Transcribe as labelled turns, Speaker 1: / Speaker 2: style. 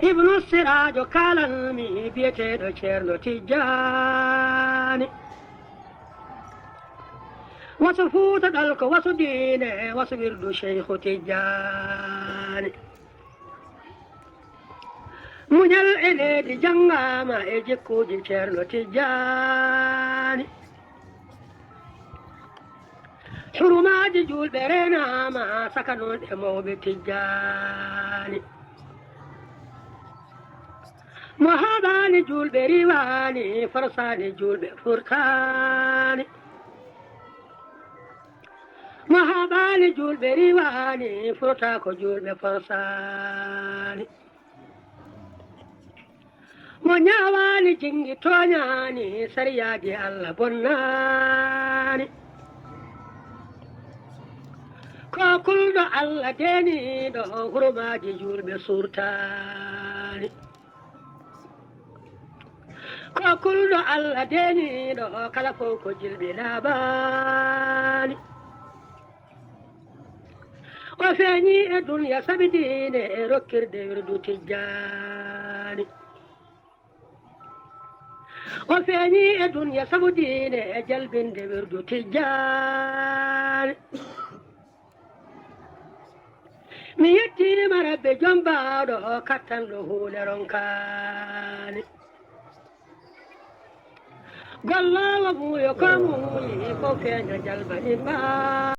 Speaker 1: ibnu sirajo kalanmi biyeteɗo ceerno tijjani wasu fuutaɗal ko wasu diine wasu wirdu cheikhu tijjani muñal e leydi jangama e jikkuji ceerno tijjani hurumaji julɓe renama saka noon e mawɓe tijjani mo haɓani julɓe riwani forsani julɓe furtani mo haɓani julɓe riwani furta ko julɓe forsani mo ñawani jingi toñani sariyaji allah bonnani ko kulɗo allah deniɗo hurumaji julɓe surtani ko kulɗo allah deniɗo kala fof ko jilɓe laaɓani o feeñi e duniya sabidine e rokkirde wirdu tijjani o feeñi e duniya sabudine e jalbinde wirdu tijjani mi yettima rabbe jombaɗo kattanɗo huule ronkani gollawo muuyo ko muuyi ko feeña jalbani ma